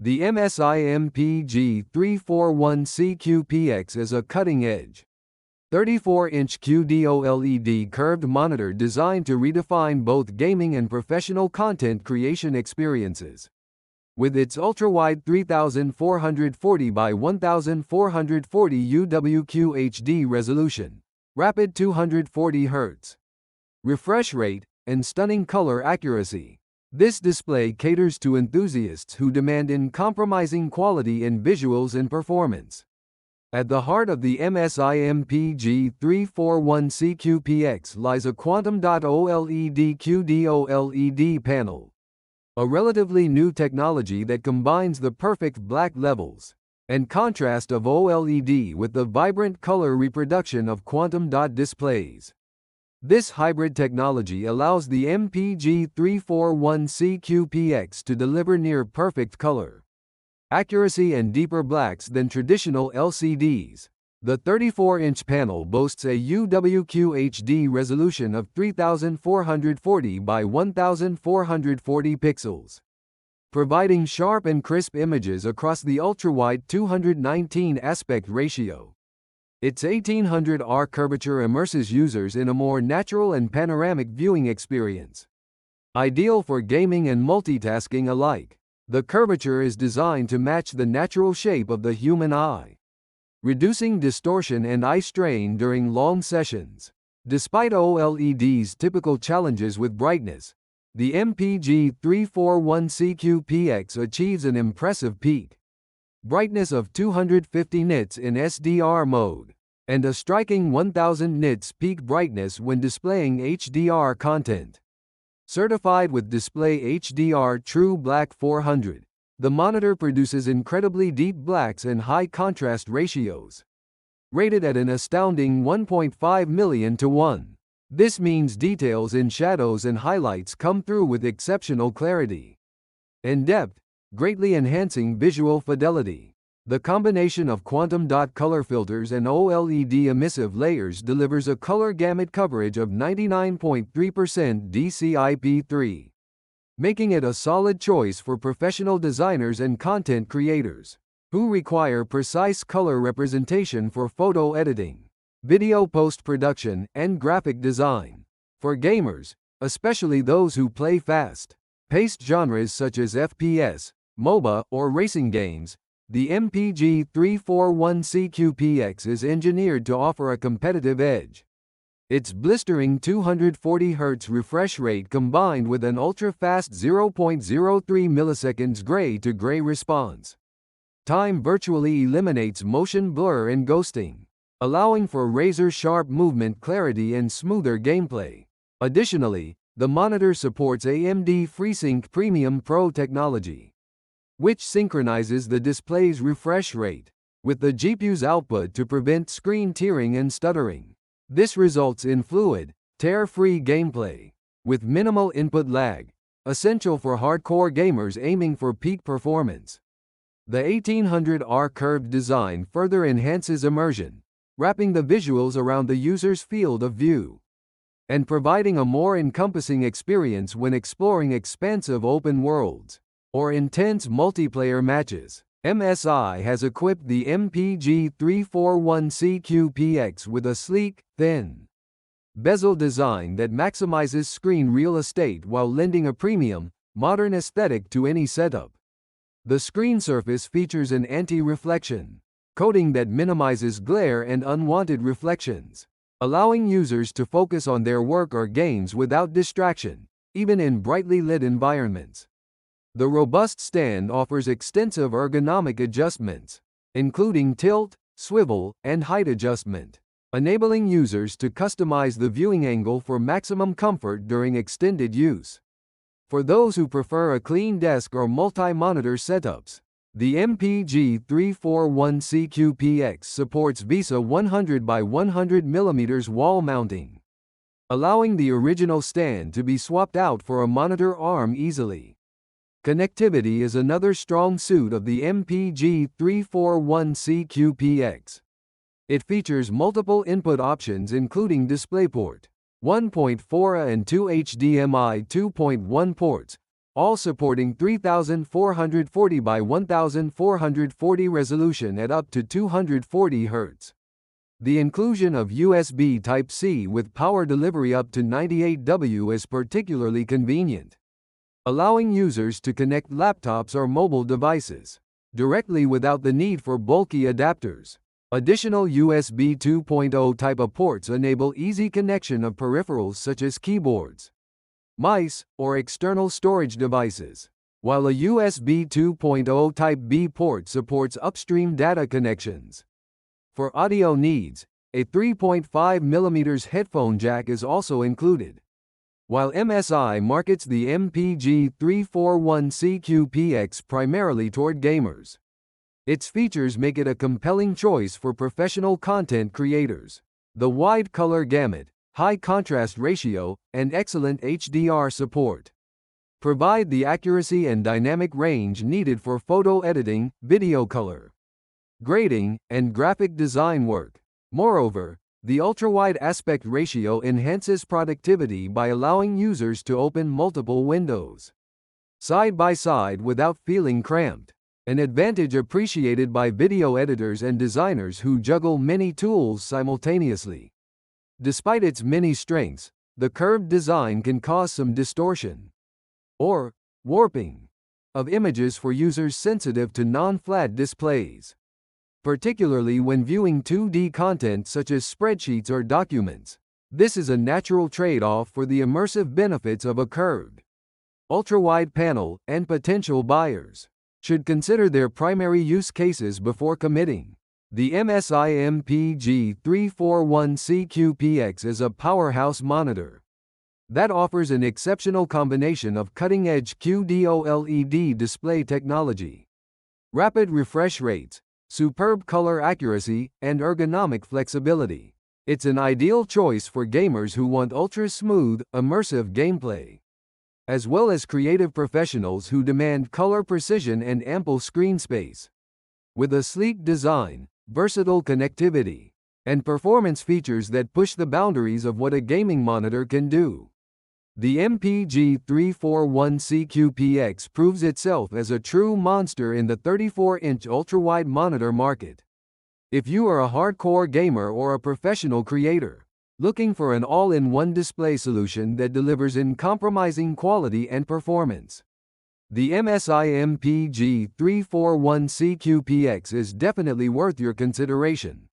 The MSI MPG341CQPX is a cutting-edge 34-inch QD OLED curved monitor designed to redefine both gaming and professional content creation experiences. With its ultra-wide 3440 by 1440 UWQHD resolution, rapid 240 Hz refresh rate, and stunning color accuracy, this display caters to enthusiasts who demand uncompromising quality in visuals and performance. At the heart of the MSI MPG341CQPX lies a Quantum Dot OLED QD OLED panel, a relatively new technology that combines the perfect black levels and contrast of OLED with the vibrant color reproduction of quantum dot displays. This hybrid technology allows the MPG341CQPX to deliver near-perfect color accuracy and deeper blacks than traditional LCDs. The 34-inch panel boasts a UWQHD resolution of 3440 by 1440 pixels, providing sharp and crisp images across the ultra-wide 219 aspect ratio. Its 1800R curvature immerses users in a more natural and panoramic viewing experience, ideal for gaming and multitasking alike. The curvature is designed to match the natural shape of the human eye, reducing distortion and eye strain during long sessions. Despite OLED's typical challenges with brightness, the MPG341CQPX achieves an impressive peak brightness of 250 nits in SDR mode, and a striking 1000 nits peak brightness when displaying HDR content. Certified with Display HDR True Black 400, the monitor produces incredibly deep blacks and high contrast ratios, rated at an astounding 1.5 million to 1. This means details in shadows and highlights come through with exceptional clarity and depth, greatly enhancing visual fidelity. The combination of quantum dot color filters and OLED emissive layers delivers a color gamut coverage of 99.3% DCI-P3, making it a solid choice for professional designers and content creators who require precise color representation for photo editing, video post-production, and graphic design. For gamers, especially those who play fast-paced genres such as FPS, MOBA, or racing games, the MPG341CQPX is engineered to offer a competitive edge. Its blistering 240 Hz refresh rate combined with an ultra-fast 0.03 milliseconds gray-to-gray response time virtually eliminates motion blur and ghosting, allowing for razor-sharp movement clarity and smoother gameplay. Additionally, the monitor supports AMD FreeSync Premium Pro technology, which synchronizes the display's refresh rate with the GPU's output to prevent screen tearing and stuttering. This results in fluid, tear-free gameplay with minimal input lag, essential for hardcore gamers aiming for peak performance. The 1800R curved design further enhances immersion, wrapping the visuals around the user's field of view and providing a more encompassing experience when exploring expansive open worlds or intense multiplayer matches. MSI has equipped the MPG341CQPX with a sleek, thin bezel design that maximizes screen real estate while lending a premium, modern aesthetic to any setup. The screen surface features an anti-reflection coating that minimizes glare and unwanted reflections, allowing users to focus on their work or games without distraction, even in brightly lit environments. The robust stand offers extensive ergonomic adjustments, including tilt, swivel, and height adjustment, enabling users to customize the viewing angle for maximum comfort during extended use. For those who prefer a clean desk or multi-monitor setups, the MPG341CQPX supports VESA 100 by 100 mm wall mounting, allowing the original stand to be swapped out for a monitor arm easily. Connectivity is another strong suit of the MPG341CQPX. It features multiple input options including DisplayPort 1.4A and two HDMI 2.1 ports, all supporting 3440 by 1440 resolution at up to 240 Hz. The inclusion of USB Type-C with power delivery up to 98W is particularly convenient, allowing users to connect laptops or mobile devices directly without the need for bulky adapters. Additional USB 2.0 type of ports enable easy connection of peripherals such as keyboards, mice, or external storage devices, while a USB 2.0 Type B port supports upstream data connections. For audio needs, a 3.5mm headphone jack is also included. While MSI markets the MPG341CQPX primarily toward gamers, its features make it a compelling choice for professional content creators. The wide color gamut, high contrast ratio, and excellent HDR support provide the accuracy and dynamic range needed for photo editing, video color grading, and graphic design work. Moreover, the ultra-wide aspect ratio enhances productivity by allowing users to open multiple windows side by side without feeling cramped, an advantage appreciated by video editors and designers who juggle many tools simultaneously. Despite its many strengths, the curved design can cause some distortion or warping of images for users sensitive to non-flat displays, particularly when viewing 2D content such as spreadsheets or documents. This is a natural trade-off for the immersive benefits of a curved, ultra-wide panel, and potential buyers should consider their primary use cases before committing. The MSI MPG341CQPX is a powerhouse monitor that offers an exceptional combination of cutting-edge QD OLED display technology, rapid refresh rates, superb color accuracy, and ergonomic flexibility. It's an ideal choice for gamers who want ultra-smooth, immersive gameplay, as well as creative professionals who demand color precision and ample screen space. With a sleek design, versatile connectivity, and performance features that push the boundaries of what a gaming monitor can do, the MPG341CQPX proves itself as a true monster in the 34-inch ultra-wide monitor market. If you are a hardcore gamer or a professional creator looking for an all-in-one display solution that delivers uncompromising quality and performance, the MSI MPG341CQPX is definitely worth your consideration.